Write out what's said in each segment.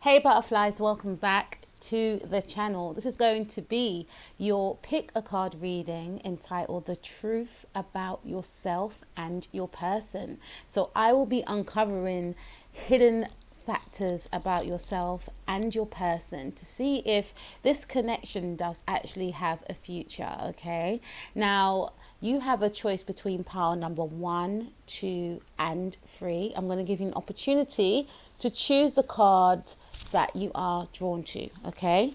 Hey butterflies, welcome back to the channel. This is going to be your pick a card reading entitled The Truth About Yourself and Your Person. So I will be uncovering hidden factors about yourself and your person to see if this connection does actually have a future. Okay, now you have a choice between pile number 1, 2 and 3. I'm going to give you an opportunity to choose the card that you are drawn to. Okay,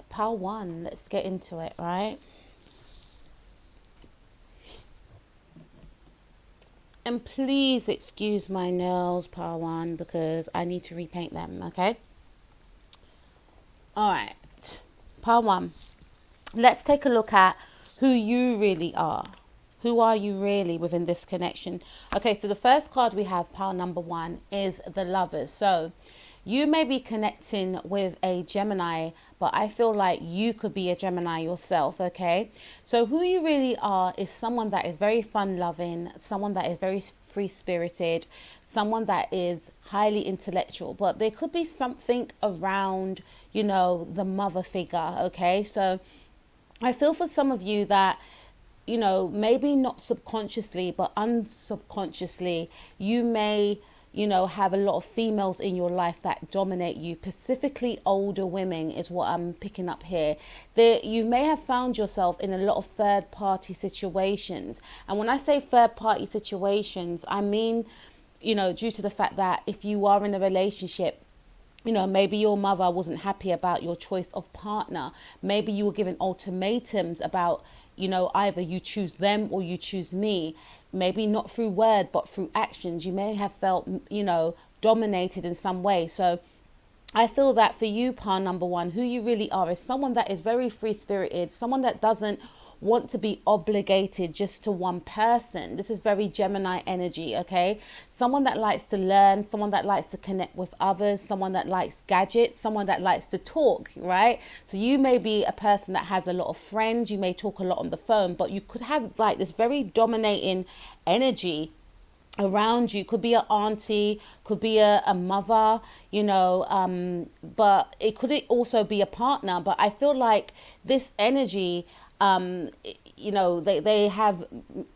pile 1, let's get into it. Right, and please excuse my nails, pile 1, because I need to repaint them. Okay, all right, pile 1, let's take a look at who you really are. Who are you really within this connection? Okay, so the first card we have, pile number 1, is the Lovers. So you may be connecting with a Gemini, but I feel like you could be a Gemini yourself. Okay, so who you really are is someone that is very fun loving, someone that is very free spirited, someone that is highly intellectual, but there could be something around, the mother figure. Okay, so I feel for some of you that, maybe not subconsciously, but unsubconsciously, you may, have a lot of females in your life that dominate you. Specifically, older women is what I'm picking up here. You may have found yourself in a lot of third party situations. And when I say third party situations, I mean, due to the fact that if you are in a relationship, maybe your mother wasn't happy about your choice of partner. Maybe you were given ultimatums about, either you choose them or you choose me. Maybe not through word, but through actions. You may have felt, dominated in some way. So I feel that for you, par number 1, who you really are is someone that is very free spirited, someone that doesn't want to be obligated just to one person. This is very Gemini energy. Okay, someone that likes to learn, someone that likes to connect with others, someone that likes gadgets, someone that likes to talk. Right, so you may be a person that has a lot of friends, you may talk a lot on the phone, but you could have like this very dominating energy around you. Could be an auntie, could be a mother, but it could also be a partner. But I feel like this energy, they have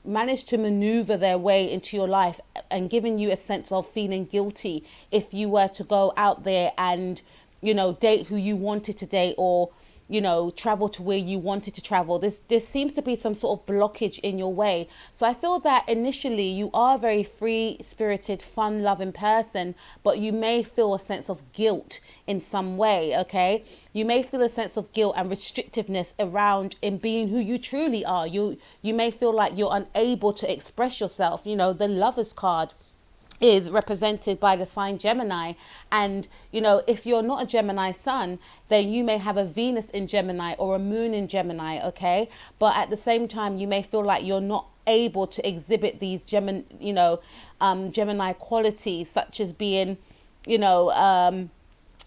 managed to maneuver their way into your life and given you a sense of feeling guilty if you were to go out there and, date who you wanted to date, or travel to where you wanted to travel. There seems to be some sort of blockage in your way. So I feel that initially you are a very free spirited, fun loving person, but you may feel a sense of guilt in some way. Okay, you may feel a sense of guilt and restrictiveness around in being who you truly are. You may feel like you're unable to express yourself. The Lovers card is represented by the sign Gemini, and if you're not a Gemini sun, then you may have a Venus in Gemini or a moon in Gemini. Okay, but at the same time you may feel like you're not able to exhibit these Gemini qualities, such as being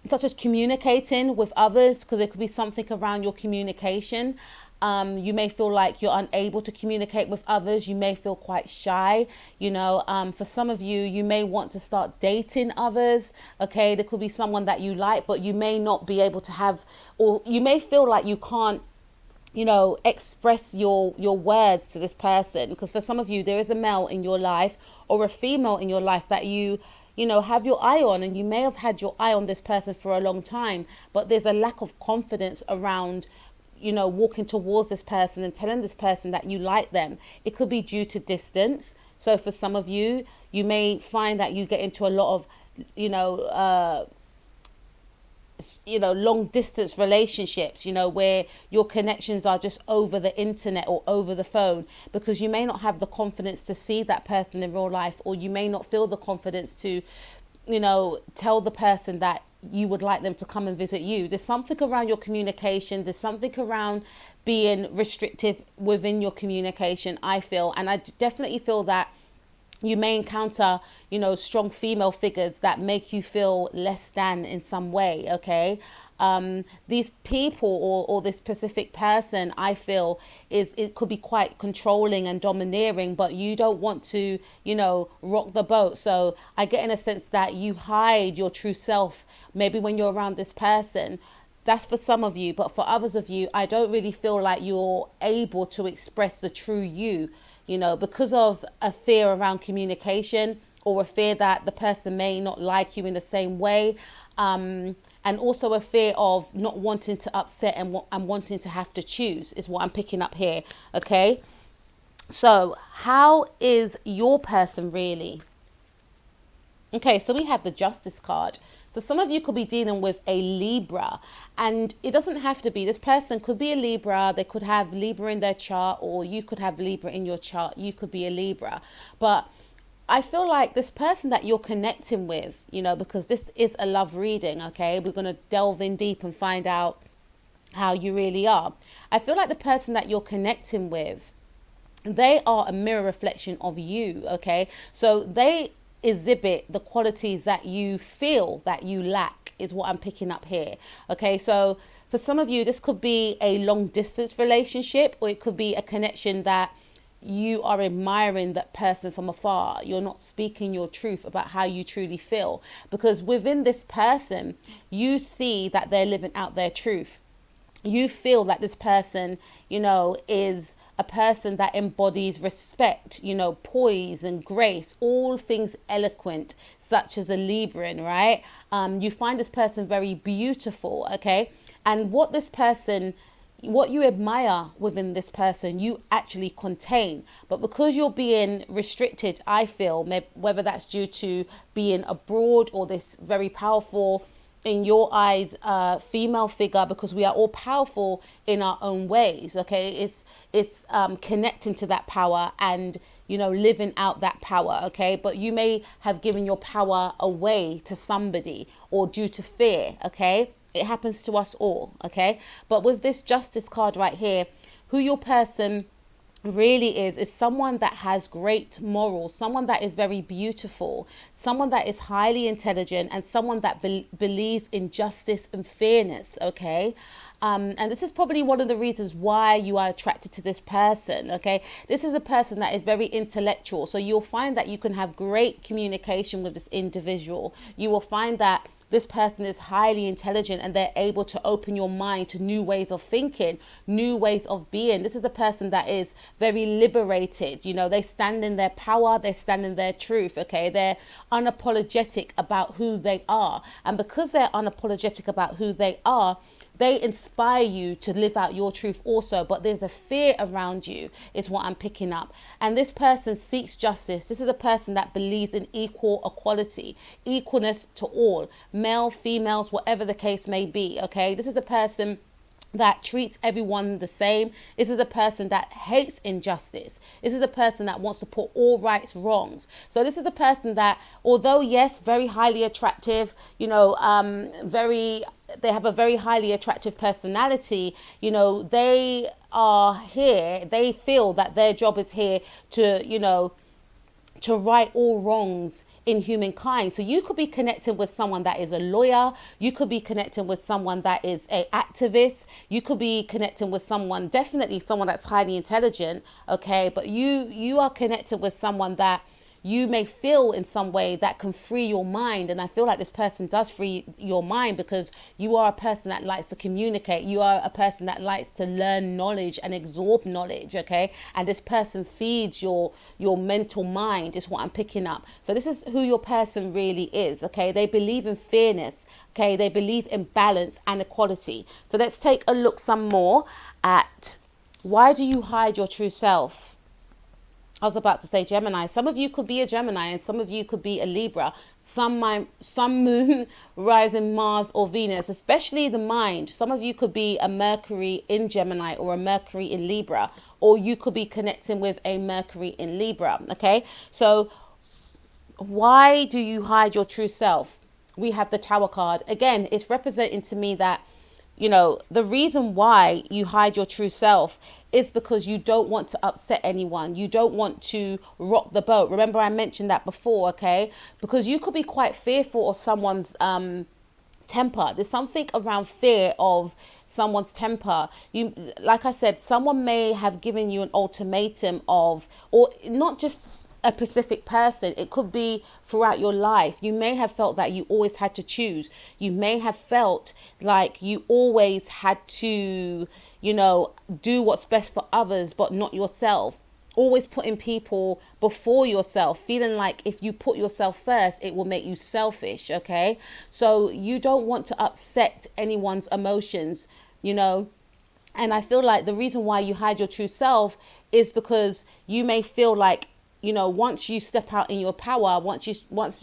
such as communicating with others, because there could be something around your communication. You may feel like you're unable to communicate with others. You may feel quite shy. For some of you, you may want to start dating others. Okay, there could be someone that you like, but you may not be able to have, or you may feel like you can't, express your words to this person. Because for some of you, there is a male in your life or a female in your life that you have your eye on, and you may have had your eye on this person for a long time, but there's a lack of confidence around walking towards this person and telling this person that you like them. It could be due to distance. So for some of you, you may find that you get into a lot of long distance relationships, where your connections are just over the internet or over the phone, because you may not have the confidence to see that person in real life, or you may not feel the confidence to tell the person that you would like them to come and visit you. There's something around your communication. There's something around being restrictive within your communication, I feel. And I definitely feel that you may encounter, strong female figures that make you feel less than in some way. Okay. These people or this specific person, I feel, it could be quite controlling and domineering, but you don't want to, rock the boat. So I get in a sense that you hide your true self maybe when you're around this person. That's for some of you, but for others of you, I don't really feel like you're able to express the true you, because of a fear around communication, or a fear that the person may not like you in the same way. And also a fear of not wanting to upset and wanting to have to choose is what I'm picking up here. Okay. So how is your person really? Okay, so we have the Justice card. So some of you could be dealing with a Libra, and it doesn't have to be. This person could be a Libra. They could have Libra in their chart, or you could have Libra in your chart. You could be a Libra. But I feel like this person that you're connecting with, because this is a love reading, okay? We're going to delve in deep and find out how you really are. I feel like the person that you're connecting with, they are a mirror reflection of you, okay? So they exhibit the qualities that you feel that you lack, is what I'm picking up here. Okay, so for some of you, this could be a long distance relationship, or it could be a connection that you are admiring that person from afar. You're not speaking your truth about how you truly feel, because within this person, you see that they're living out their truth. You feel that this person, is a person that embodies respect, poise and grace, all things eloquent, such as a Libran, right? You find this person very beautiful, okay? And what you admire within this person, you actually contain. But because you're being restricted, I feel, whether that's due to being abroad or this very powerful, in your eyes, female figure, because we are all powerful in our own ways, okay? It's connecting to that power and, living out that power, okay? But you may have given your power away to somebody, or due to fear, okay? It happens to us all, okay? But with this Justice card right here, who your person really is someone that has great morals, someone that is very beautiful, someone that is highly intelligent, and someone that believes in justice and fairness, okay? And this is probably one of the reasons why you are attracted to this person, okay? This is a person that is very intellectual, so you'll find that you can have great communication with this individual. You will find that this person is highly intelligent, and they're able to open your mind to new ways of thinking, new ways of being. This is a person that is very liberated. They stand in their power, they stand in their truth, okay? They're unapologetic about who they are. And because they're unapologetic about who they are, they inspire you to live out your truth also, but there's a fear around you, is what I'm picking up. And this person seeks justice. This is a person that believes in equal equality, equalness to all, male, females, whatever the case may be, okay? This is a person that treats everyone the same. This is a person that hates injustice. This is a person that wants to put all rights wrongs. So this is a person that, although yes, very highly attractive, they have a very highly attractive personality, they are here, they feel that their job is here to right all wrongs in humankind. So you could be connecting with someone that is a lawyer. You could be connecting with someone that is an activist. You could be connecting with definitely someone that's highly intelligent, okay? But you are connected with someone that you may feel in some way that can free your mind. And I feel like this person does free your mind, because you are a person that likes to communicate. You are a person that likes to learn knowledge and absorb knowledge, okay? And this person feeds your mental mind, is what I'm picking up. So this is who your person really is, okay? They believe in fairness, okay? They believe in balance and equality. So let's take a look some more at, why do you hide your true self? I was about to say Gemini. Some of you could be a Gemini, and some of you could be a Libra. Some moon, rising Mars or Venus, especially the mind. Some of you could be a Mercury in Gemini or a Mercury in Libra, or you could be connecting with a Mercury in Libra, okay? So why do you hide your true self? We have the Tower card. Again, it's representing to me that, the reason why you hide your true self is because you don't want to upset anyone. You don't want to rock the boat. Remember, I mentioned that before, okay? Because you could be quite fearful of someone's temper. There's something around fear of someone's temper. You, like I said, someone may have given you an ultimatum of, or not just a specific person, it could be throughout your life. You may have felt that you always had to choose. You may have felt like you always had to, do what's best for others but not yourself. Always putting people before yourself, feeling like if you put yourself first, it will make you selfish, okay? So you don't want to upset anyone's emotions, and I feel like the reason why you hide your true self is because you may feel like, once you step out in your power, once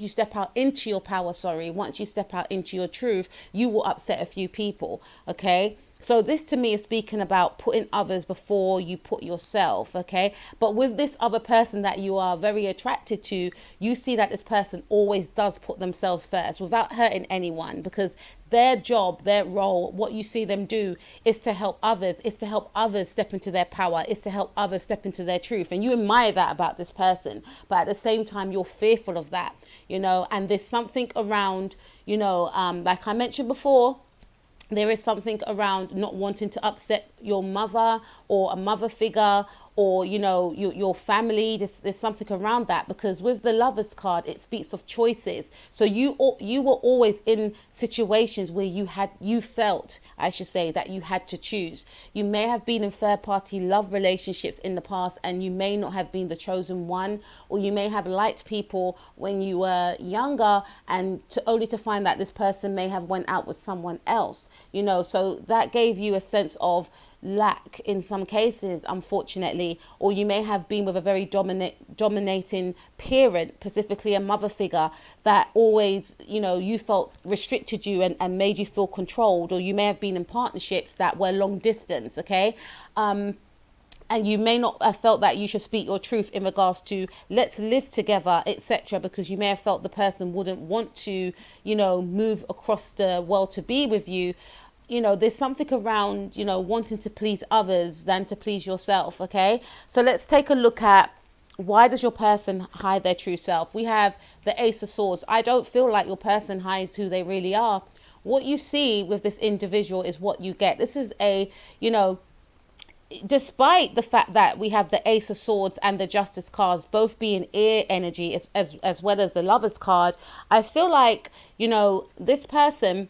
you step out into your power, once you step out into your truth, you will upset a few people, okay? So this to me is speaking about putting others before you put yourself, okay? But with this other person that you are very attracted to, you see that this person always does put themselves first without hurting anyone, because their job, their role, what you see them do is to help others, is to help others step into their power, is to help others step into their truth. And you admire that about this person, but at the same time, you're fearful of that, and there's something around, like I mentioned before, there is something around not wanting to upset your mother or a mother figure, or your family. There's something around that, because with the Lovers card, it speaks of choices. So you were always in situations where you felt, I should say, that you had to choose. You may have been in third party love relationships in the past, and you may not have been the chosen one, or you may have liked people when you were younger, and only to find that this person may have went out with someone else. So that gave you a sense of lack in some cases, unfortunately. Or you may have been with a very dominating parent, specifically a mother figure, that always, you felt restricted you and made you feel controlled. Or you may have been in partnerships that were long distance, okay? And you may not have felt that you should speak your truth in regards to let's live together, etc., because you may have felt the person wouldn't want to, move across the world to be with you. There's something around, wanting to please others than to please yourself, okay? So let's take a look at, why does your person hide their true self? We have the Ace of Swords. I don't feel like your person hides who they really are. What you see with this individual is what you get. This is despite the fact that we have the Ace of Swords and the Justice cards both being air energy as well as the Lovers card, I feel like, this person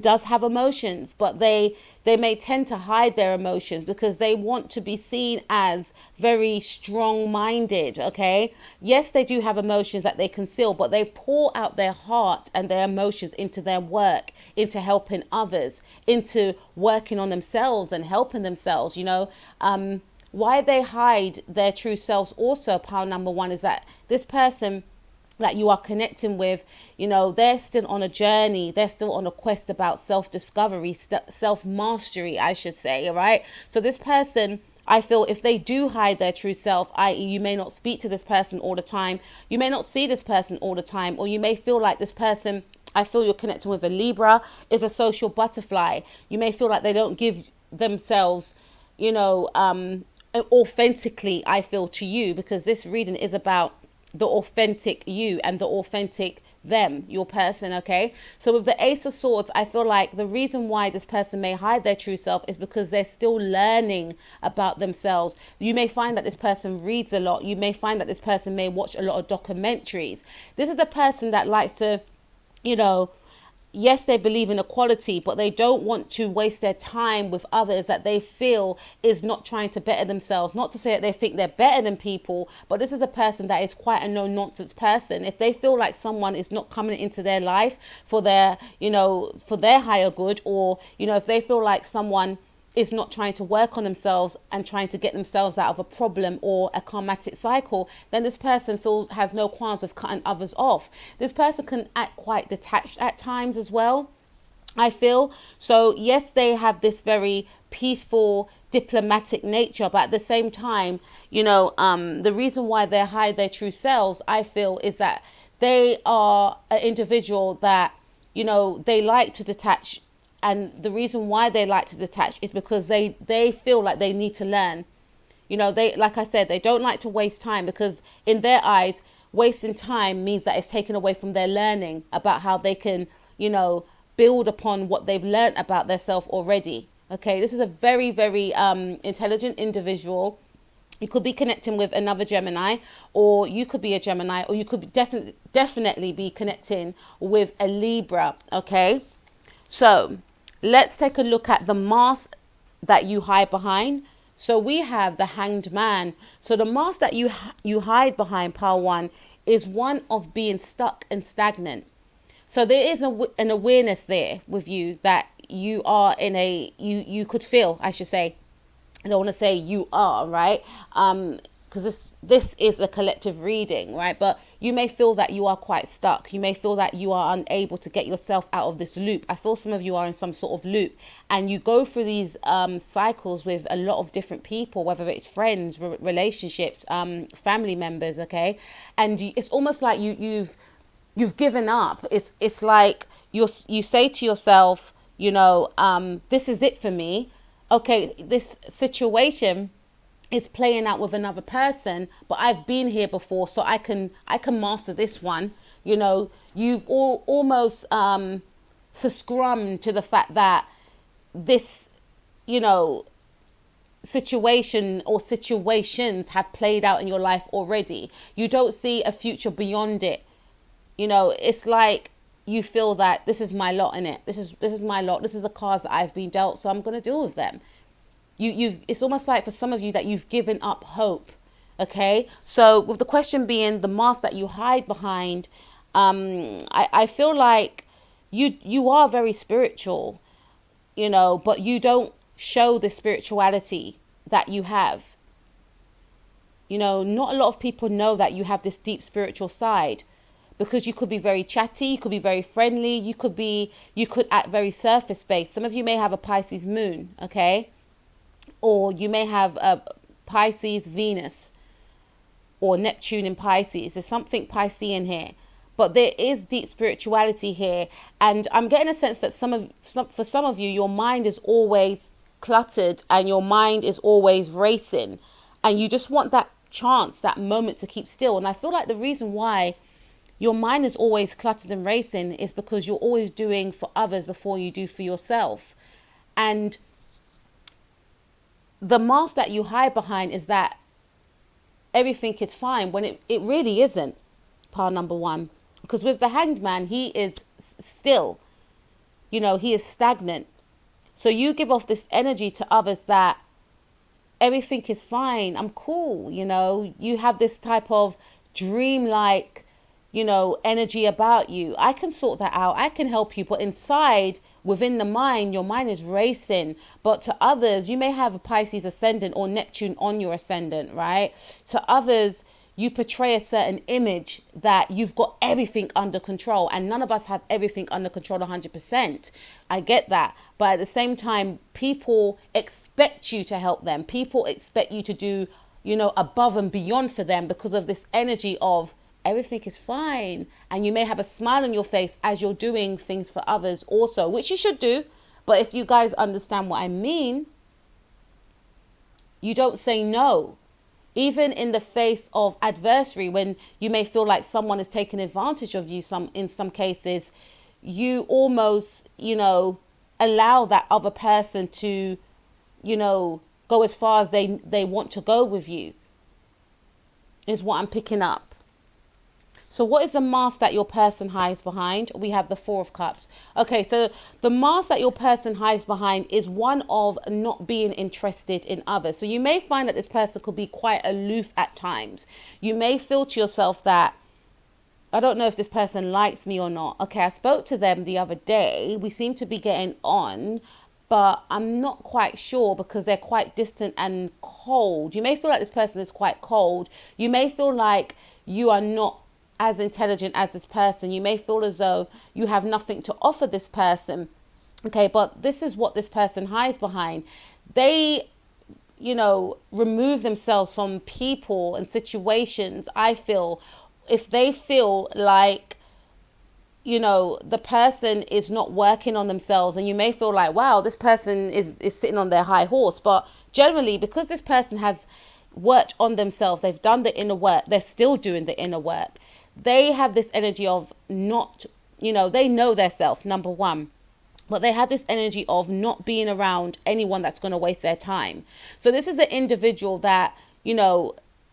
does have emotions, but they may tend to hide their emotions because they want to be seen as very strong-minded, okay? Yes, they do have emotions that they conceal, but they pour out their heart and their emotions into their work, into helping others, into working on themselves and helping themselves, why they hide their true selves also, pile number one, is that this person that you are connecting with, they're still on a journey. They're still on a quest about self-discovery, self-mastery, I should say, right? So this person, I feel, if they do hide their true self, i.e. you may not speak to this person all the time, you may not see this person all the time, or you may feel like this person, I feel you're connecting with a Libra, is a social butterfly. You may feel like they don't give themselves, authentically, I feel, to you, because this reading is about the authentic you and the authentic them, your person, okay? So with the Ace of Swords, I feel like the reason why this person may hide their true self is because they're still learning about themselves. You may find that this person reads a lot. You may find that this person may watch a lot of documentaries. This is a person that likes to, yes, they believe in equality, but they don't want to waste their time with others that they feel is not trying to better themselves. Not to say that they think they're better than people, but this is a person that is quite a no-nonsense person. If they feel like someone is not coming into their life for their, for their higher good, or, if they feel like someone is not trying to work on themselves and trying to get themselves out of a problem or a karmatic cycle, then this person has no qualms with cutting others off. This person can act quite detached at times as well, I feel. So yes, they have this very peaceful, diplomatic nature, but at the same time, the reason why they hide their true selves, I feel, is that they are an individual that, they like to detach. And the reason why they like to detach is because they feel like they need to learn. They, like I said, they don't like to waste time, because in their eyes, wasting time means that it's taken away from their learning about how they can, build upon what they've learned about themselves already. Okay, this is a very, very intelligent individual. You could be connecting with another Gemini, or you could be a Gemini, or you could be definitely be connecting with a Libra. Okay, so let's take a look at the mask that you hide behind. So we have the Hanged Man. So the mask that you hide behind, pile one, is one of being stuck and stagnant. So there is an awareness there with you that you are in a, you could feel, I should say, I don't want to say you are, right? Because this is a collective reading, right? But you may feel that you are quite stuck. You may feel that you are unable to get yourself out of this loop. I feel some of you are in some sort of loop, and you go through these cycles with a lot of different people, whether it's friends, relationships, family members, okay? And it's almost like you've given up. It's like you say to yourself, you know, this is it for me. Okay, this situation is playing out with another person, but I've been here before, so I can master this one. You know, you've almost succumbed to the fact that this, you know, situation or situations have played out in your life already. You don't see a future beyond it. You know, it's like you feel that this is my lot in it. This is my lot. This is the cards that I've been dealt, so I'm going to deal with them. It's almost like for some of you that you've given up hope. Okay, so with the question being the mask that you hide behind, I feel like you are very spiritual, you know, but you don't show the spirituality that you have. You know, not a lot of people know that you have this deep spiritual side. Because you could be very chatty, you could be very friendly, you could act very surface based. Some of you may have a Pisces moon, okay? Or you may have a Pisces Venus or Neptune in Pisces. There's something Piscean here. But there is deep spirituality here. And I'm getting a sense that for some of you, your mind is always cluttered and your mind is always racing. And you just want that chance, that moment to keep still. And I feel like the reason why your mind is always cluttered and racing is because you're always doing for others before you do for yourself. And the mask that you hide behind is that everything is fine when it really isn't, pile number one. Because with the Hanged Man, he is still, you know, he is stagnant. So you give off this energy to others that everything is fine, I'm cool, you know. You have this type of dreamlike, you know, energy about you. I can sort that out. I can help you. But inside, within the mind, your mind is racing. But to others, you may have a Pisces ascendant or Neptune on your ascendant, right? To others, you portray a certain image that you've got everything under control. And none of us have everything under control 100%. I get that. But at the same time, people expect you to help them. People expect you to do, you know, above and beyond for them because of this energy of everything is fine. And you may have a smile on your face as you're doing things for others also, which you should do. But if you guys understand what I mean, you don't say no. Even in the face of adversary, when you may feel like someone is taking advantage of you, in some cases, you almost, you know, allow that other person to, you know, go as far as they want to go with you, is what I'm picking up. So what is the mask that your person hides behind? We have the Four of Cups. Okay, so the mask that your person hides behind is one of not being interested in others. So you may find that this person could be quite aloof at times. You may feel to yourself that, I don't know if this person likes me or not. Okay, I spoke to them the other day. We seem to be getting on, but I'm not quite sure because they're quite distant and cold. You may feel like this person is quite cold. You may feel like you are not as intelligent as this person. You may feel as though you have nothing to offer this person. Okay, but this is what this person hides behind. They, you know, remove themselves from people and situations, I feel, if they feel like, you know, the person is not working on themselves. And you may feel like, wow, this person is sitting on their high horse. But generally, because this person has worked on themselves, they've done the inner work, they're still doing the inner work. They have this energy of not, you know, they know their self, number one. but they have this energy of not being around anyone that's going to waste their time. So this is an individual that,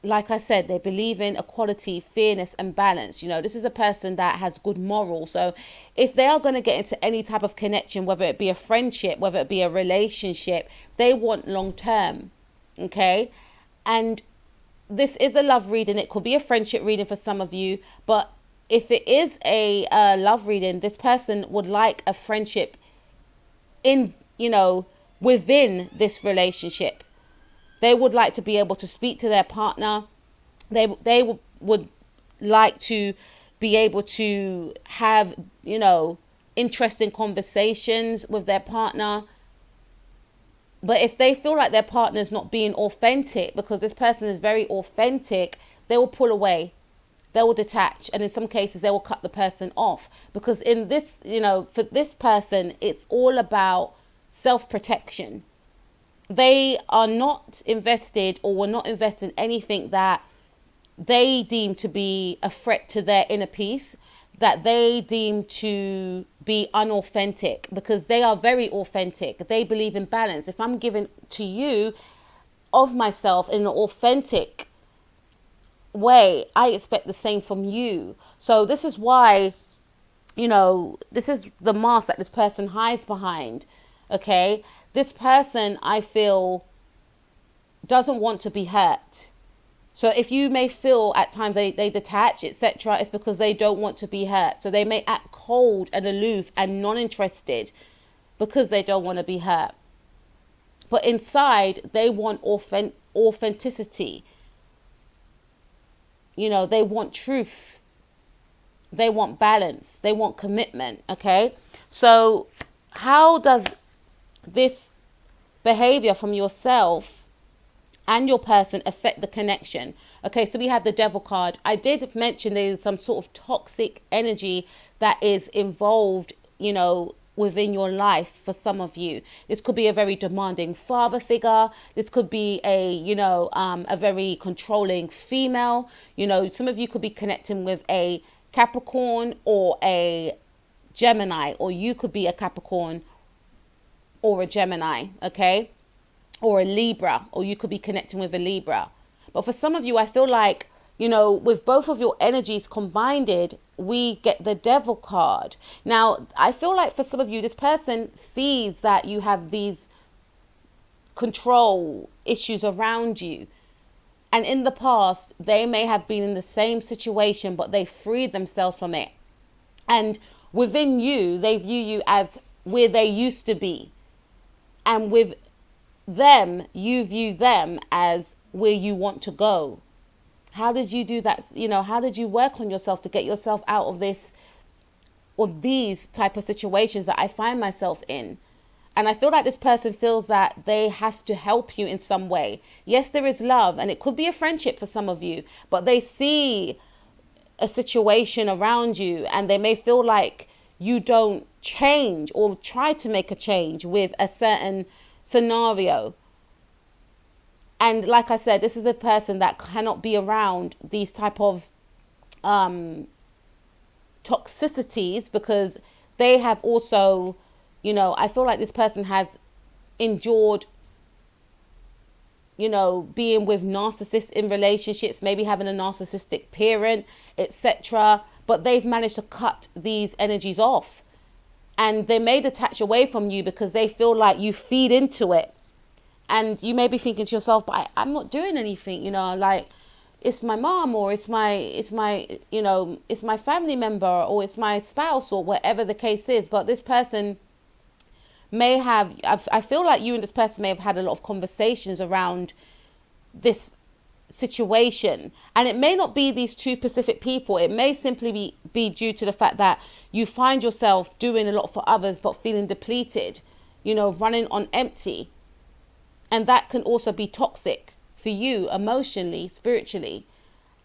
like I said, they believe in equality, fairness, and balance. This is a person that has good morals. So if they are going to get into any type of connection, whether it be a friendship, whether it be a relationship, they want long term. Okay. And this is a love reading. It could be a friendship reading for some of you, but if it is a love reading, this person would like a friendship in, within this relationship. They would like to be able to speak to their partner. They would like to be able to have, interesting conversations with their partner. But if they feel like their partner's not being authentic, because this person is very authentic, they will pull away. They will detach. And in some cases, they will cut the person off. Because in this, for this person, it's all about self-protection. They are not invested, or will not invest in anything that they deem to be a threat to their inner peace, that they deem to be unauthentic, because they are very authentic. They believe in balance. If I'm giving to you of myself in an authentic way, I expect the same from you. So this is why, this is the mask that this person hides behind. Okay. This person, I feel, doesn't want to be hurt. So if you may feel at times they detach, etc., it's because they don't want to be hurt. So they may act cold and aloof and non-interested because they don't want to be hurt. But inside, they want authenticity. They want truth. They want balance. They want commitment. Okay. So how does this behavior from yourself and your person affect the connection? Okay, so we have the Devil card. I did mention there's some sort of toxic energy that is involved, within your life for some of you. This could be a very demanding father figure. This could be a very controlling female. Some of you could be connecting with a Capricorn or a Gemini, or you could be a Capricorn or a Gemini, okay? Or a Libra, or you could be connecting with a Libra. But for some of you, I feel like, with both of your energies combined, we get the Devil card. Now, I feel like for some of you, this person sees that you have these control issues around you. And in the past, they may have been in the same situation, but they freed themselves from it. And within you, they view you as where they used to be. And with them, you view them as where you want to go. How did you do that? How did you work on yourself to get yourself out of this or these type of situations that I find myself in? And I feel like this person feels that they have to help you in some way. Yes, there is love, and it could be a friendship for some of you, but they see a situation around you and they may feel like you don't change or try to make a change with a certain scenario. And like I said, this is a person that cannot be around these type of toxicities, because they have also, I feel like this person has endured, being with narcissists in relationships, maybe having a narcissistic parent, etc. But they've managed to cut these energies off. And they may detach away from you because they feel like you feed into it. And you may be thinking to yourself, but I'm not doing anything, like it's my mom, or it's my family member, or it's my spouse, or whatever the case is. But this person may have, I feel like you and this person may have had a lot of conversations around this situation. And it may not be these two specific people. It may simply be due to the fact that you find yourself doing a lot for others, but feeling depleted, running on empty. And that can also be toxic for you emotionally, spiritually.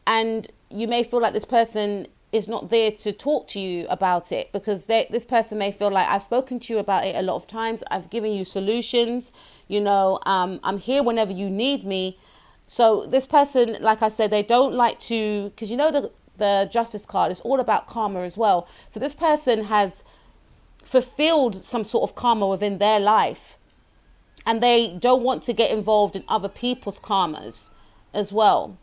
And you may feel like this person is not there to talk to you about it, because this person may feel like, I've spoken to you about it a lot of times. I've given you solutions. I'm here whenever you need me. So this person, like I said, they don't like to, because the Justice card is all about karma as well. So this person has fulfilled some sort of karma within their life, and they don't want to get involved in other people's karmas as well.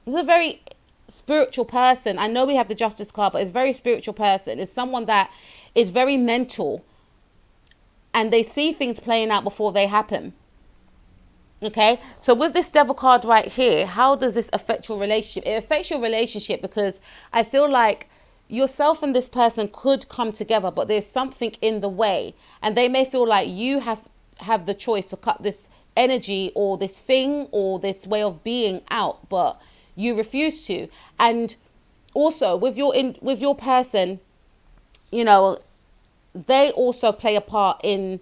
It's a very spiritual person. I know we have the Justice card, but it's a very spiritual person. It's someone that is very mental, and they see things playing out before they happen. Okay, so with this Devil card right here, how does this affect your relationship? It affects your relationship because I feel like yourself and this person could come together, but there's something in the way, and they may feel like you have the choice to cut this energy or this thing or this way of being out, but you refuse to. And also with your person, you know, they also play a part in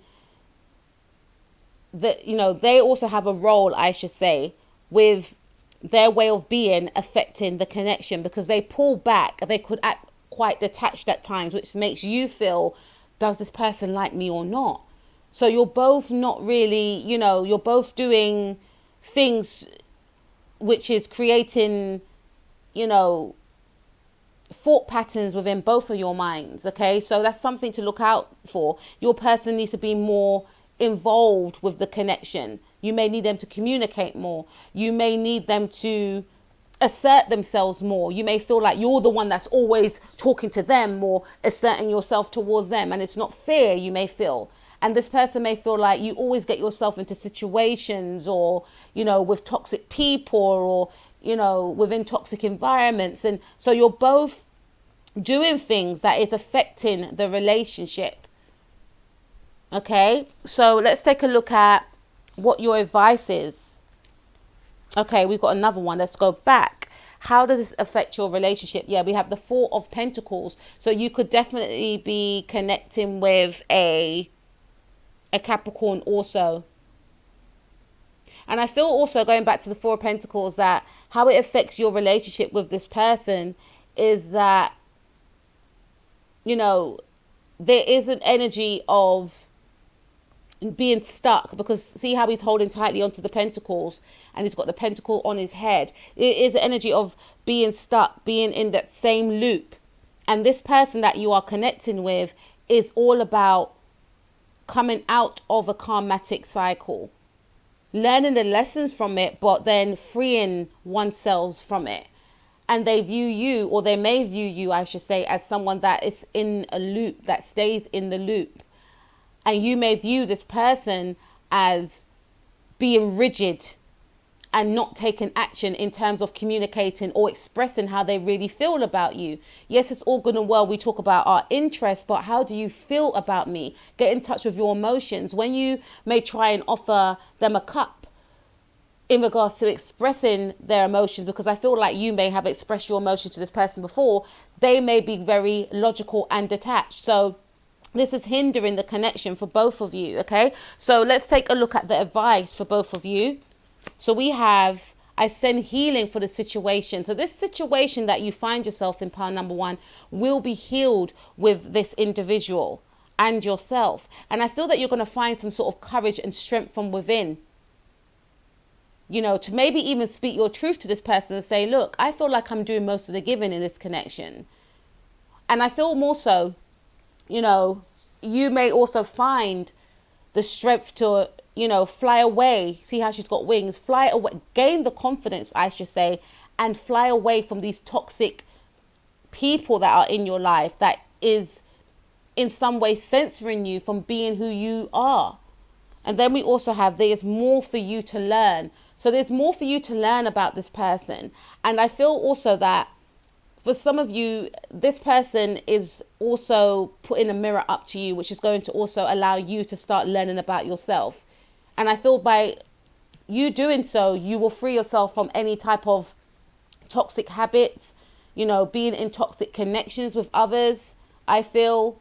that, you know, they also have a role, I should say, with their way of being affecting the connection, because they pull back. They could act quite detached at times, which makes you feel, does this person like me or not? So you're both not really, you know, you're both doing things which is creating, you know, thought patterns within both of your minds. Okay, so that's something to look out for. Your person needs to be more involved with the connection. You may need them to communicate more. You may need them to assert themselves more. You may feel like you're the one that's always talking to them or asserting yourself towards them, and it's not fair, you may feel. And this person may feel like you always get yourself into situations, or, you know, with toxic people, or, you know, within toxic environments. And so you're both doing things that is affecting the relationship. Okay, so let's take a look at what your advice is. Okay, we've got another one. Let's go back. How does this affect your relationship? Yeah, we have the Four of Pentacles. So you could definitely be connecting with a Capricorn also. And I feel also, going back to the Four of Pentacles, that how it affects your relationship with this person is that, you know, there is an energy of being stuck, because see how he's holding tightly onto the pentacles and he's got the pentacle on his head. It is the energy of being stuck, being in that same loop. And this person that you are connecting with is all about coming out of a karmatic cycle, learning the lessons from it, but then freeing oneself from it. And they view you, or they may view you, I should say, as someone that is in a loop, that stays in the loop. And you may view this person as being rigid and not taking action in terms of communicating or expressing how they really feel about you. Yes, it's all good and well, we talk about our interests, but how do you feel about me? Get in touch with your emotions. When you may try and offer them a cup in regards to expressing their emotions, because I feel like you may have expressed your emotions to this person before, they may be very logical and detached. So this is hindering the connection for both of you. Okay, so let's take a look at the advice for both of you. So we have, I send healing for the situation. So this situation that you find yourself in, pile number one, will be healed with this individual and yourself. And I feel that you're going to find some sort of courage and strength from within, you know, to maybe even speak your truth to this person and say, look, I feel like I'm doing most of the giving in this connection. And I feel more so, you know, you may also find the strength to, you know, fly away. See how she's got wings? Fly away, gain the confidence, I should say, and fly away from these toxic people that are in your life, that is in some way censoring you from being who you are. And then we also have, there's more for you to learn. So there's more for you to learn about this person. And I feel also that for some of you, this person is also putting a mirror up to you, which is going to also allow you to start learning about yourself. And I feel by you doing so, you will free yourself from any type of toxic habits, you know, being in toxic connections with others. I feel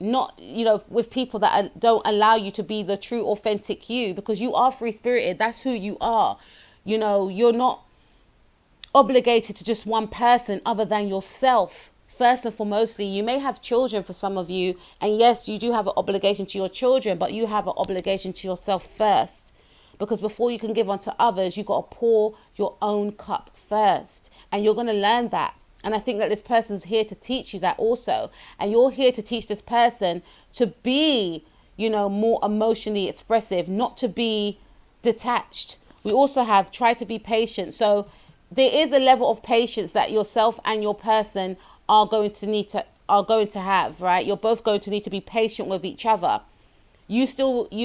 not, you know, with people that don't allow you to be the true, authentic you, because you are free spirited. That's who you are. You know, you're not obligated to just one person other than yourself. First and foremostly, you may have children for some of you, and yes, you do have an obligation to your children, but you have an obligation to yourself first, because before you can give unto others, you've got to pour your own cup first. And you're going to learn that And I think that this person's here to teach you that also. And you're here to teach this person to be, more emotionally expressive, not to be detached. We also have try to be patient. So there is a level of patience that yourself and your person are going to have, right? You're both going to need to be patient with each other. You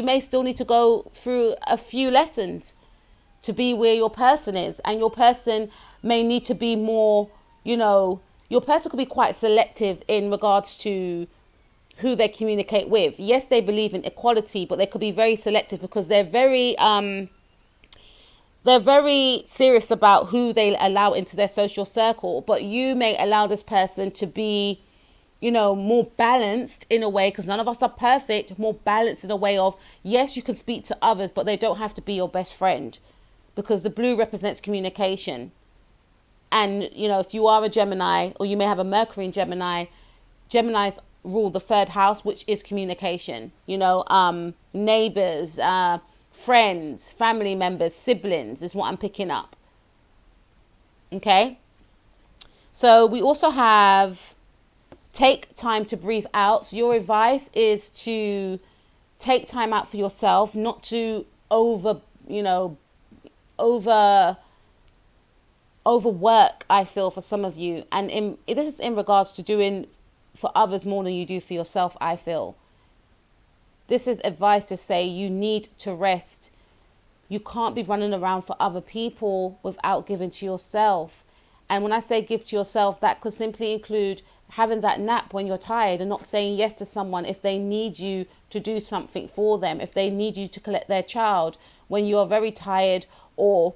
may still need to go through a few lessons to be where your person is, and your person may need to be more, your person could be quite selective in regards to who they communicate with. Yes, they believe in equality, but they could be very selective because they're very serious about who they allow into their social circle. But you may allow this person to be, more balanced in a way, because none of us are perfect, more balanced in a way of, yes, you can speak to others, but they don't have to be your best friend, because the blue represents communication. And, if you are a Gemini, or you may have a Mercury in Gemini, Geminis rule the third house, which is communication, neighbors, friends, family members, siblings is what I'm picking up. Okay. So we also have take time to breathe out. So your advice is to take time out for yourself, not to overwork, I feel, for some of you. And this is in regards to doing for others more than you do for yourself, I feel. This is advice to say you need to rest. You can't be running around for other people without giving to yourself. And when I say give to yourself, that could simply include having that nap when you're tired and not saying yes to someone if they need you to do something for them, if they need you to collect their child when you're very tired, or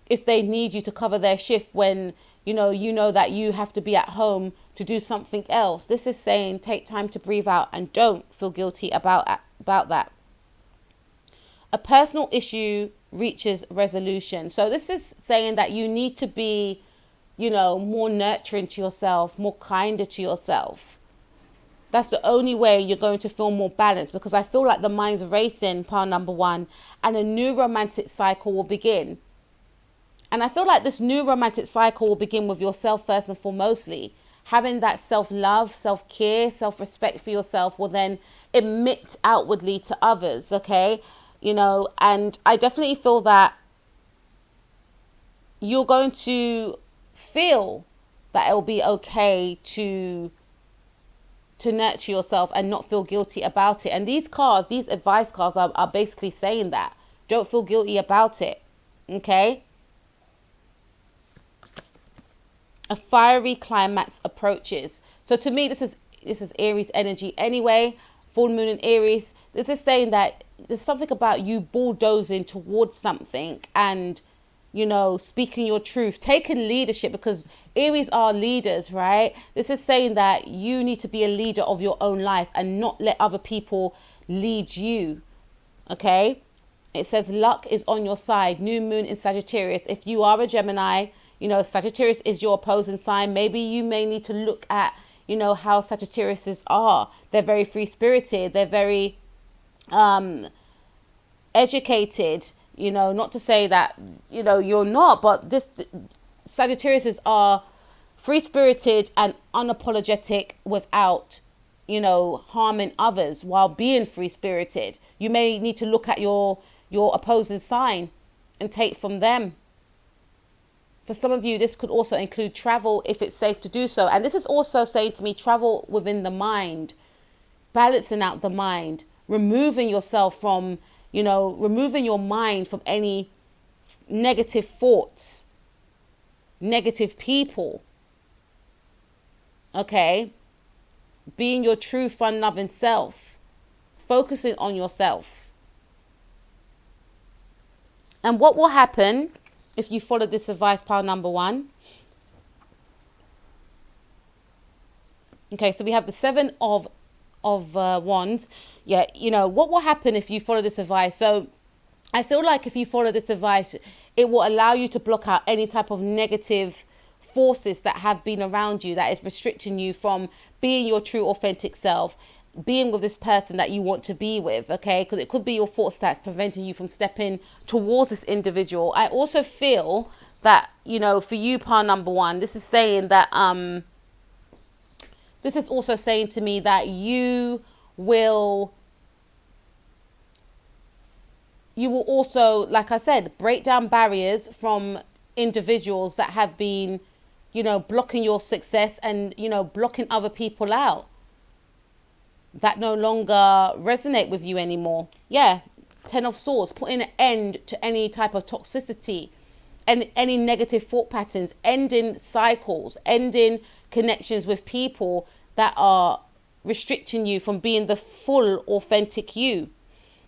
if they need you to cover their shift when you know that you have to be at home to do something else. This is saying take time to breathe out and don't feel guilty about that. A personal issue reaches resolution. So this is saying that you need to be, more nurturing to yourself, more kinder to yourself. That's the only way you're going to feel more balanced, because I feel like the mind's racing, pile number 1, and a new romantic cycle will begin. And I feel like this new romantic cycle will begin with yourself first and foremostly. Having that self-love, self-care, self-respect for yourself will then emit outwardly to others, okay? And I definitely feel that you're going to feel that it'll be okay to nurture yourself and not feel guilty about it. And these advice cards are basically saying that. Don't feel guilty about it, okay? A fiery climax approaches. So to me, this is Aries energy anyway. Full moon in Aries. This is saying that there's something about you bulldozing towards something and, speaking your truth, taking leadership, because Aries are leaders, right? This is saying that you need to be a leader of your own life and not let other people lead you. Okay. It says luck is on your side. New moon in Sagittarius. If you are a Gemini, Sagittarius is your opposing sign. Maybe you may need to look at, how Sagittariuses are. They're very free-spirited. They're very educated, not to say that, you're not, but Sagittariuses are free-spirited and unapologetic without, harming others while being free-spirited. You may need to look at your opposing sign and take from them. For some of you, this could also include travel if it's safe to do so. And this is also saying to me, travel within the mind, balancing out the mind, removing yourself from, removing your mind from any negative thoughts, negative people. Okay. Being your true, fun, loving self, focusing on yourself. And what will happen if you follow this advice, pile number 1? Okay, so we have the 7 of Wands. Yeah, what will happen if you follow this advice? So I feel like if you follow this advice, it will allow you to block out any type of negative forces that have been around you that is restricting you from being your true, authentic self, being with this person that you want to be with, okay? Because it could be your thoughts that's preventing you from stepping towards this individual. I also feel that, you know, for you, pile number one, this is saying that, this is also saying to me that you will also, like I said, break down barriers from individuals that have been, you know, blocking your success and, you know, blocking other people out that no longer resonate with you anymore. Yeah, 10 of Swords, putting an end to any type of toxicity and any negative thought patterns, ending cycles, ending connections with people that are restricting you from being the full, authentic you.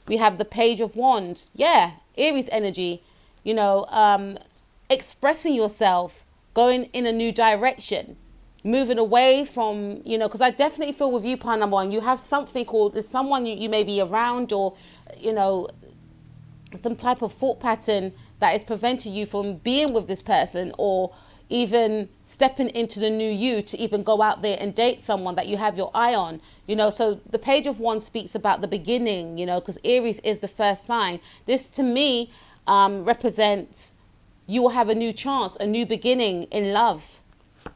We have the Page of Wands. Yeah, Aries energy, you know, expressing yourself, going in a new direction, moving away from, you know, because I definitely feel with you, pile number one, you have something called, there's someone you may be around, or, you know, some type of thought pattern that is preventing you from being with this person, or even stepping into the new you to even go out there and date someone that you have your eye on, you know. So the Page of Wands speaks about the beginning, you know, because Aries is the first sign. This to me represents you will have a new chance, a new beginning in love.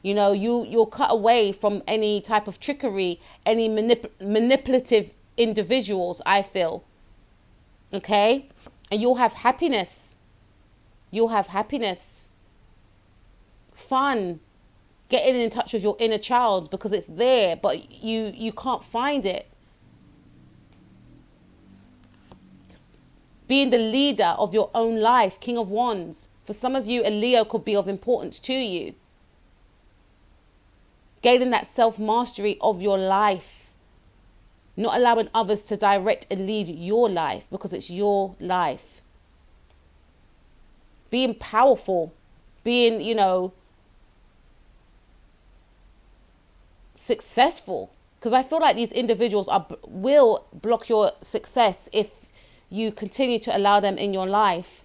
You know, you'll cut away from any type of trickery, any manipulative individuals, I feel. Okay? And you'll have happiness. You'll have happiness. Fun. Getting in touch with your inner child, because it's there, but you can't find it. Being the leader of your own life, King of Wands. For some of you, a Leo could be of importance to you. Gaining that self-mastery of your life. Not allowing others to direct and lead your life, because it's your life. Being powerful. Being, you know, successful. Because I feel like these individuals will block your success if you continue to allow them in your life.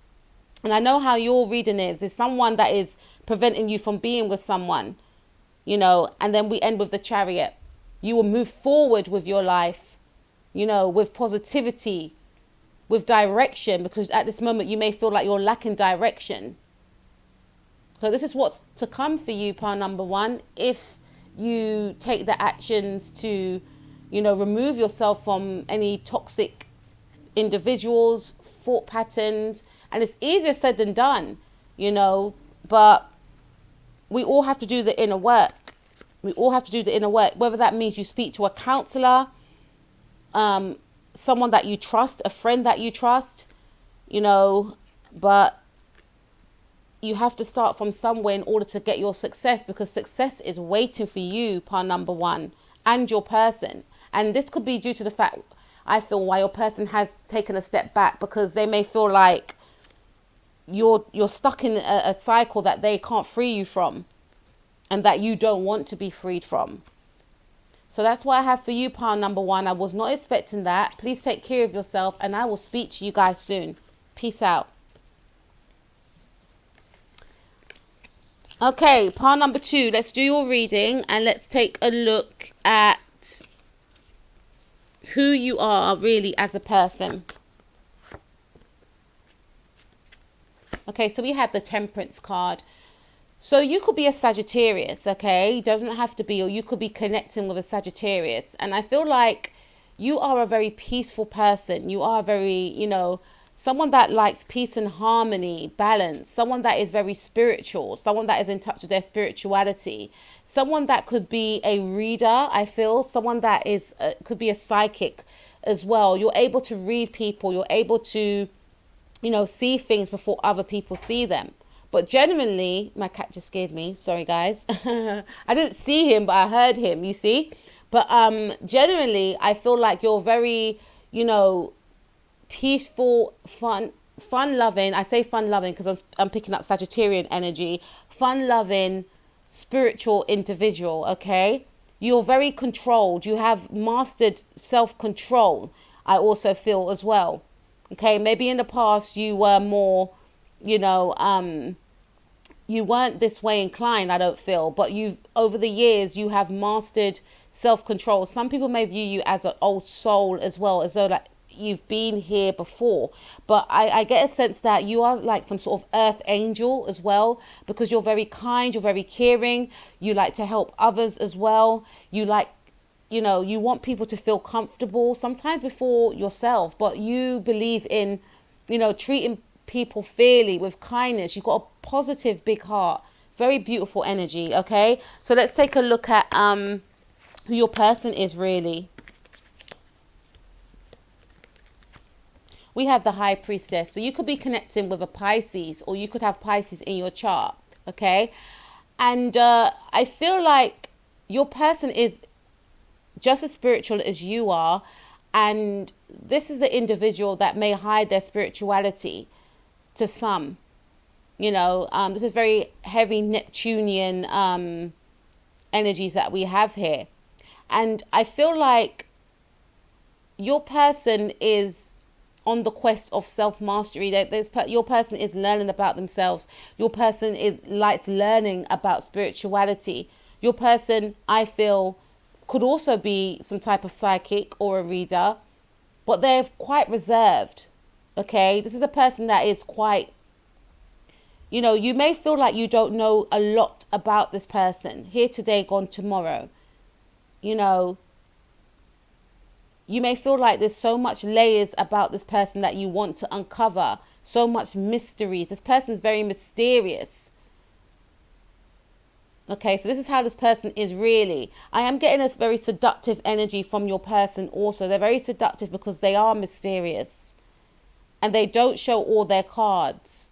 And I know how your reading is. There's someone that is preventing you from being with someone, you know, and then we end with the Chariot. You will move forward with your life, you know, with positivity, with direction, because at this moment you may feel like you're lacking direction. So this is what's to come for you, pile number one, if you take the actions to, you know, remove yourself from any toxic individuals, thought patterns. And it's easier said than done, you know, but we all have to do the inner work. We all have to do the inner work, whether that means you speak to a counselor, someone that you trust, a friend that you trust, you know, but you have to start from somewhere in order to get your success, because success is waiting for you, pile number one, and your person. And this could be due to the fact, I feel, why your person has taken a step back, because they may feel like you're stuck in a cycle that they can't free you from, and that you don't want to be freed from. So that's what I have for you, pile number one. I was not expecting that. Please take care of yourself, and I will speak to you guys soon. Peace out. Okay, pile number two. Let's do your reading, and let's take a look at who you are really as a person. Okay, so we have the Temperance card. So you could be a Sagittarius, okay? It doesn't have to be, or you could be connecting with a Sagittarius. And I feel like you are a very peaceful person. You are very, you know, someone that likes peace and harmony, balance, someone that is very spiritual, someone that is in touch with their spirituality, someone that could be a reader, I feel, someone that is could be a psychic as well. You're able to read people. You're able to, you know, see things before other people see them. But genuinely, my cat just scared me. Sorry, guys. I didn't see him, but I heard him, you see. But genuinely, I feel like you're very, you know, peaceful, fun-loving. I say fun-loving because I'm picking up Sagittarian energy. Fun-loving, spiritual individual, okay? You're very controlled. You have mastered self-control, I also feel as well. Okay, maybe in the past you were more, you know, you weren't this way inclined, I don't feel, but over the years you have mastered self-control. Some people may view you as an old soul as well, as though like you've been here before. But I get a sense that you are like some sort of earth angel as well, because you're very kind, you're very caring, you like to help others as well. You like, you know, you want people to feel comfortable, sometimes before yourself, but you believe in, you know, treating people fairly with kindness. You've got a positive big heart, very beautiful energy. Okay, so let's take a look at who your person is really. We have the High Priestess. So you could be connecting with a Pisces, or you could have Pisces in your chart. Okay, and I feel like your person is just as spiritual as you are, and this is an individual that may hide their spirituality to some. You know, this is very heavy Neptunian energies that we have here. And I feel like your person is on the quest of self-mastery. Your person is learning about themselves. Your person likes learning about spirituality. Your person, I feel, could also be some type of psychic or a reader, but they're quite reserved. Okay, this is a person that is quite, you know, you may feel like you don't know a lot about this person. Here today, gone tomorrow. You know, you may feel like there's so much layers about this person that you want to uncover, so much mysteries. This person is very mysterious. Okay, so this is how this person is really. I am getting a very seductive energy from your person also. They're very seductive because they are mysterious. And they don't show all their cards.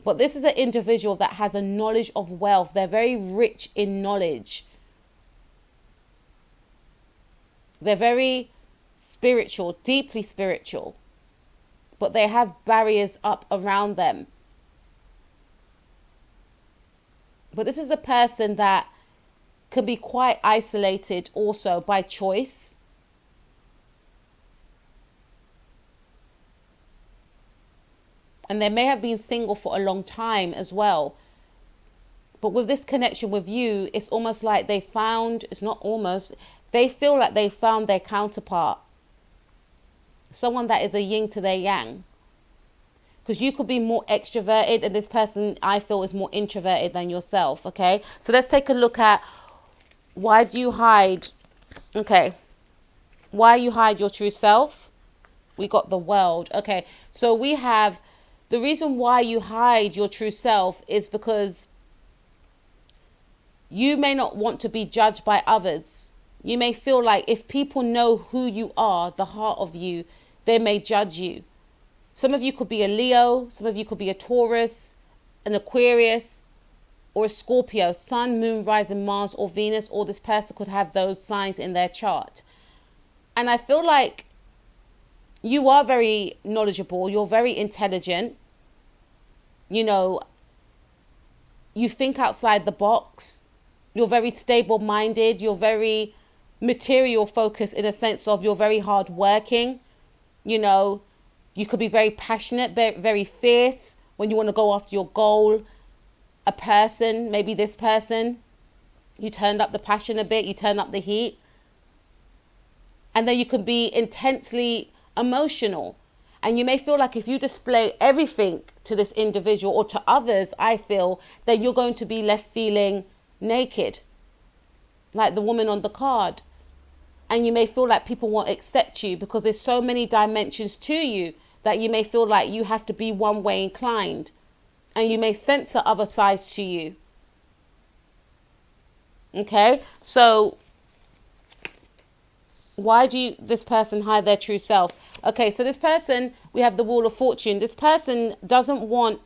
But this is an individual that has a knowledge of wealth. They're very rich in knowledge. They're very spiritual, deeply spiritual. But they have barriers up around them. But this is a person that can be quite isolated also by choice. And they may have been single for a long time as well. But with this connection with you, it's almost like they found, it's not almost, they feel like they found their counterpart. Someone that is a yin to their yang. Because you could be more extroverted, and this person, I feel, is more introverted than yourself. Okay, so let's take a look at why do you hide. Okay, why you hide your true self. We got the world. Okay, so we have the reason why you hide your true self is because you may not want to be judged by others. You may feel like if people know who you are, the heart of you, they may judge you. Some of you could be a Leo, some of you could be a Taurus, an Aquarius, or a Scorpio, Sun, Moon, Rising, Mars, or Venus, or this person could have those signs in their chart. And I feel like you are very knowledgeable, you're very intelligent, you know, you think outside the box, you're very stable-minded, you're very material focused in a sense of you're very hardworking, you know. You could be very passionate, very fierce when you want to go after your goal. A person, maybe this person, you turned up the passion a bit, you turn up the heat. And then you can be intensely emotional. And you may feel like if you display everything to this individual or to others, I feel, that you're going to be left feeling naked. Like the woman on the card. And you may feel like people won't accept you because there's so many dimensions to you that you may feel like you have to be one way inclined. And you may censor other sides to you. Okay, so why do this person hide their true self? Okay, so this person, we have the Wheel of Fortune. This person doesn't want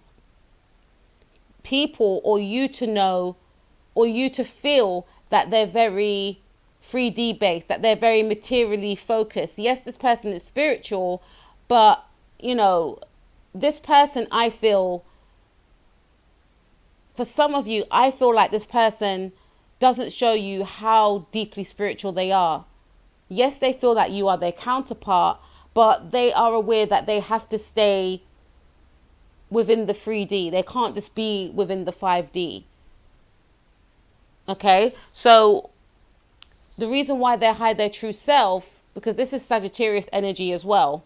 people or you to know or you to feel that they're very 3D based, that they're very materially focused. Yes, this person is spiritual, but, you know, this person, I feel, for some of you, I feel like this person doesn't show you how deeply spiritual they are. Yes, they feel that you are their counterpart, but they are aware that they have to stay within the 3D. They can't just be within the 5D. Okay, so the reason why they hide their true self because this is Sagittarius energy as well.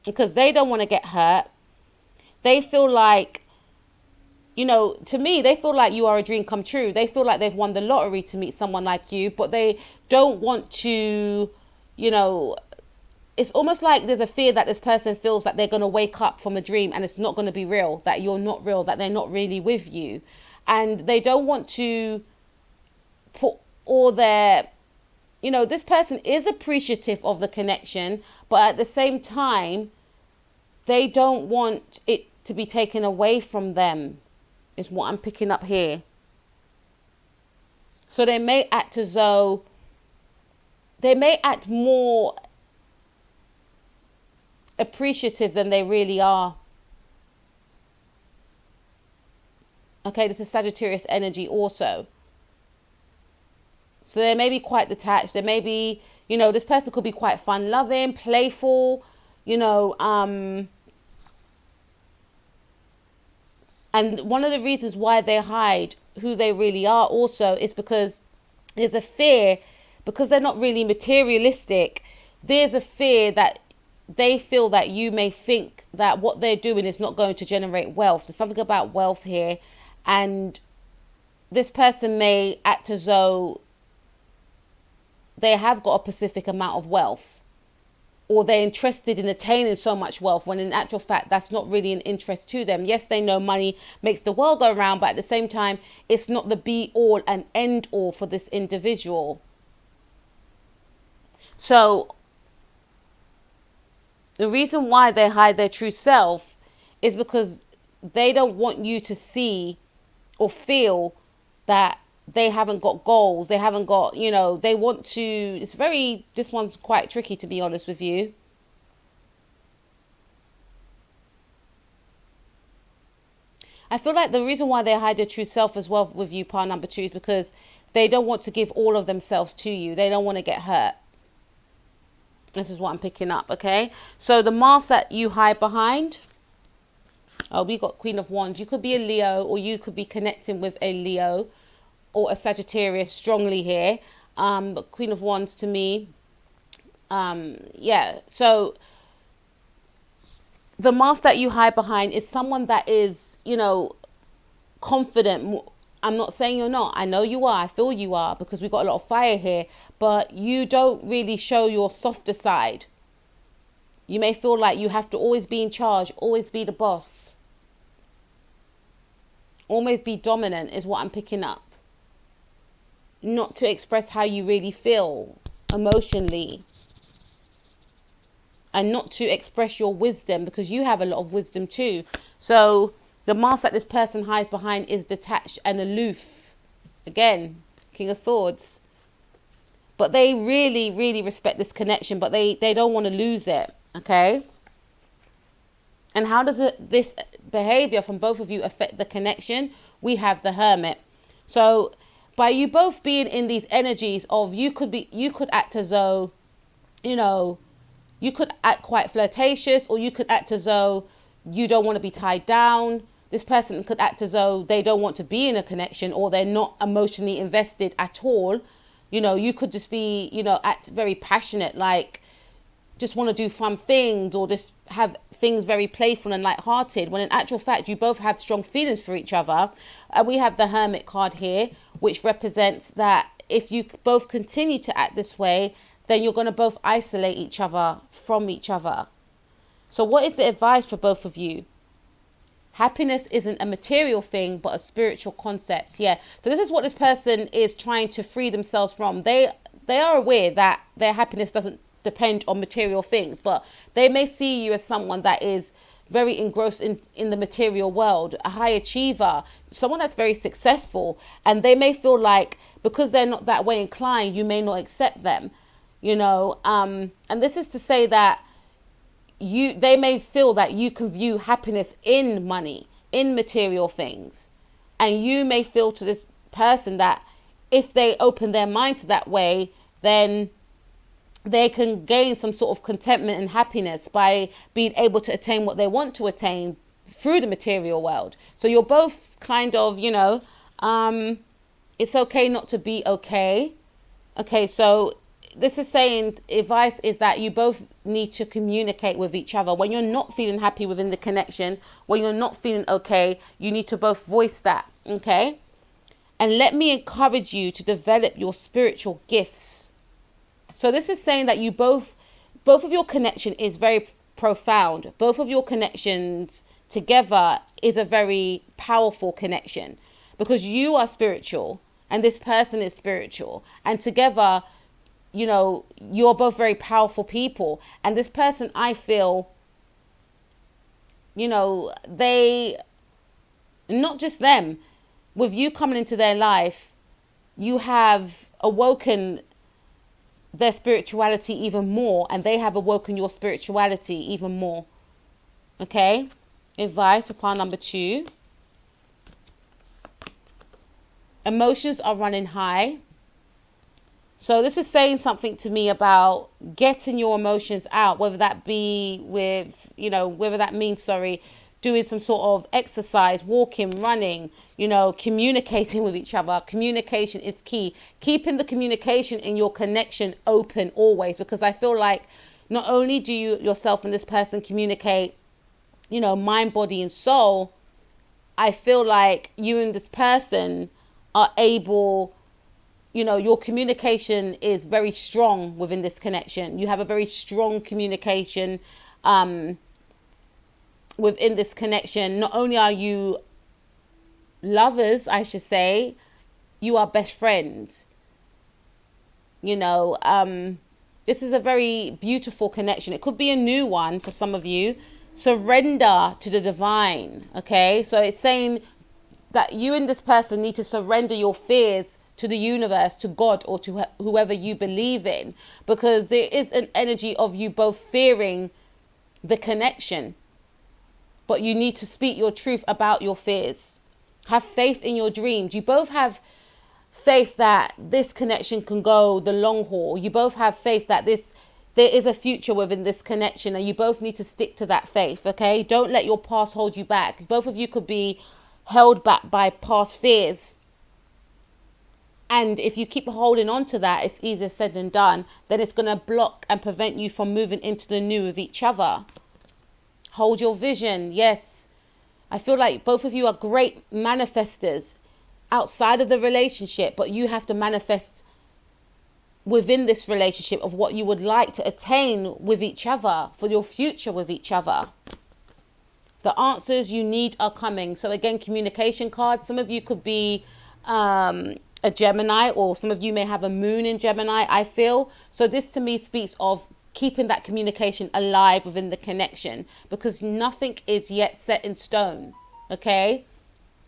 Because they don't want to get hurt. They feel like, you know, to me, they feel like you are a dream come true. They feel like they've won the lottery to meet someone like you, but they don't want to, you know, it's almost like there's a fear that this person feels that they're going to wake up from a dream and it's not going to be real, that you're not real, that they're not really with you. And they don't want to put all their, you know, this person is appreciative of the connection, but at the same time, they don't want it to be taken away from them, is what I'm picking up here. So they may act as though, they may act more appreciative than they really are. Okay, this is Sagittarius energy also. So they may be quite detached. They may be, you know, this person could be quite fun-loving, playful, you know. And one of the reasons why they hide who they really are also is because there's a fear, because they're not really materialistic, there's a fear that they feel that you may think that what they're doing is not going to generate wealth. There's something about wealth here. And this person may act as though they have got a specific amount of wealth, or they're interested in attaining so much wealth, when in actual fact, that's not really an interest to them. Yes, they know money makes the world go round, but at the same time, it's not the be all and end all for this individual. So the reason why they hide their true self is because they don't want you to see or feel that they haven't got goals. They haven't got, you know, they want to, it's very, this one's quite tricky, to be honest with you. I feel like the reason why they hide their true self as well with you, pile number 2, is because they don't want to give all of themselves to you. They don't want to get hurt. This is what I'm picking up, okay? So the mask that you hide behind, oh, we got Queen of Wands. You could be a Leo, or you could be connecting with a Leo or a Sagittarius strongly here. But Queen of Wands to me, yeah. So the mask that you hide behind is someone that is, you know, confident. I'm not saying you're not. I know you are. I feel you are, because we've got a lot of fire here. But you don't really show your softer side. You may feel like you have to always be in charge, always be the boss. Always be dominant is what I'm picking up. Not to express how you really feel emotionally. And not to express your wisdom, because you have a lot of wisdom too. So the mask that this person hides behind is detached and aloof. Again, King of Swords. But they really, really respect this connection, but they don't want to lose it, okay? And how does this behavior from both of you affect the connection? We have the Hermit. So by you both being in these energies of, you could act as though, you know, you could act quite flirtatious, or you could act as though you don't want to be tied down. This person could act as though they don't want to be in a connection, or they're not emotionally invested at all. You know, you could just be, you know, act very passionate, like just want to do fun things, or just have things very playful and lighthearted, when in actual fact, you both have strong feelings for each other. We have the Hermit card here, which represents that if you both continue to act this way, then you're going to both isolate each other from each other. So what is the advice for both of you? Happiness isn't a material thing, but a spiritual concept. Yeah. So this is what this person is trying to free themselves from. They are aware that their happiness doesn't depend on material things, but they may see you as someone that is very engrossed in the material world, a high achiever, someone that's very successful. And they may feel like because they're not that way inclined, you may not accept them, you know. And this is to say that they may feel that you can view happiness in money, in material things. And you may feel to this person that if they open their mind to that way, then they can gain some sort of contentment and happiness by being able to attain what they want to attain through the material world. So you're both kind of, you know, it's okay not to be okay. Okay, so this is saying advice is that you both need to communicate with each other. When you're not feeling happy within the connection, when you're not feeling okay, you need to both voice that, okay? And let me encourage you to develop your spiritual gifts. So this is saying that you both of your connection is very profound. Both of your connections together is a very powerful connection because you are spiritual and this person is spiritual, and together, you know, you're both very powerful people. And this person, I feel, you know, they, not just them, with you coming into their life, you have awoken their spirituality even more, and they have awoken your spirituality even more. Okay? Advice for pile number 2. Emotions are running high. So this is saying something to me about getting your emotions out, whether that be with, you know, whether that means, doing some sort of exercise, walking, running, you know, communicating with each other. Communication is key. Keeping the communication in your connection open always, because I feel like not only do you yourself and this person communicate, you know, mind, body, and soul, I feel like you and this person are able, you know, your communication is very strong within this connection. You have a very strong communication within this connection. Not only are you lovers, I should say, you are best friends. You know, this is a very beautiful connection. It could be a new one for some of you. Surrender to the divine. Okay, so it's saying that you and this person need to surrender your fears to the universe, to God, or to whoever you believe in, because there is an energy of you both fearing the connection, but you need to speak your truth about your fears. Have faith in your dreams. You both have faith that this connection can go the long haul. You both have faith that there is a future within this connection, and you both need to stick to that faith. Okay, don't let your past hold you back. Both of you could be held back by past fears, and if you keep holding on to that, it's easier said than done. Then it's going to block and prevent you from moving into the new with each other. Hold your vision. Yes, I feel like both of you are great manifestors outside of the relationship, but you have to manifest within this relationship of what you would like to attain with each other, for your future with each other. The answers you need are coming. So again, communication card. Some of you could be a Gemini, or some of you may have a moon in Gemini, I feel. So this to me speaks of keeping that communication alive within the connection, because nothing is yet set in stone. Okay?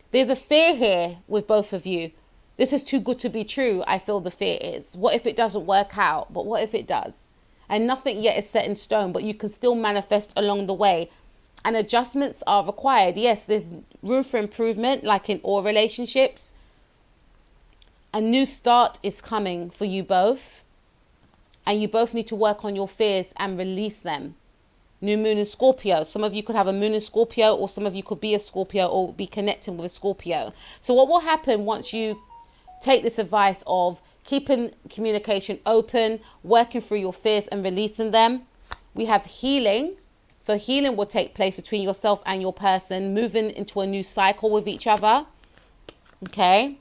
There's a fear here with both of you. This is too good to be true, I feel the fear is. What if it doesn't work out? But what if it does? And nothing yet is set in stone, but you can still manifest along the way. And adjustments are required. Yes, there's room for improvement, like in all relationships. A new start is coming for you both. And you both need to work on your fears and release them. New moon in Scorpio. Some of you could have a moon in Scorpio, or some of you could be a Scorpio or be connecting with a Scorpio. So what will happen once you take this advice of keeping communication open, working through your fears and releasing them? We have healing. So healing will take place between yourself and your person, moving into a new cycle with each other. Okay.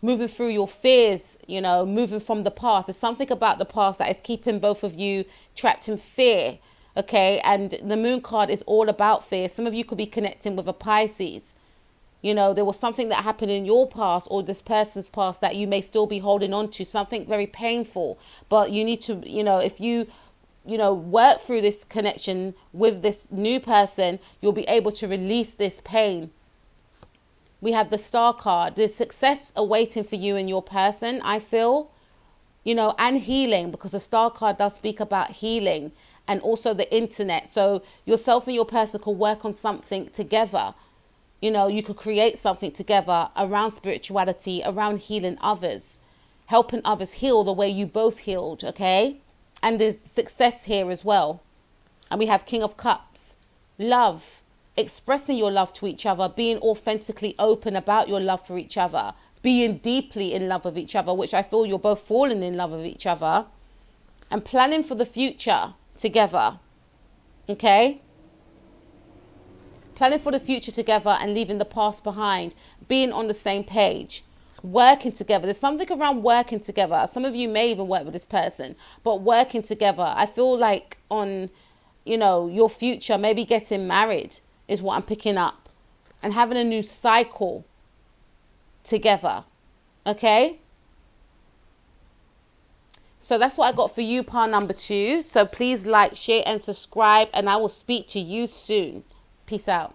Moving through your fears, you know, moving from the past. There's something about the past that is keeping both of you trapped in fear. Okay. And the moon card is all about fear. Some of you could be connecting with a Pisces. You know, there was something that happened in your past or this person's past that you may still be holding on to, something very painful. But you need to, you know, if you work through this connection with this new person, you'll be able to release this pain. We have the Star card. There's success awaiting for you and your person, I feel, you know, and healing, because the Star card does speak about healing, and also the internet. So yourself and your person could work on something together. You know, you could create something together around spirituality, around healing others, helping others heal the way you both healed, okay? And there's success here as well. And we have King of Cups, love, expressing your love to each other, being authentically open about your love for each other, being deeply in love with each other, which I feel you're both falling in love with each other, and planning for the future together. Okay? Planning for the future together and leaving the past behind, being on the same page, working together. There's something around working together. Some of you may even work with this person, but working together. I feel like on, you know, your future, maybe getting married is what I'm picking up, and having a new cycle together. Okay? So that's what I got for you, pile number 2. So please like, share, and subscribe, and I will speak to you soon. Peace out.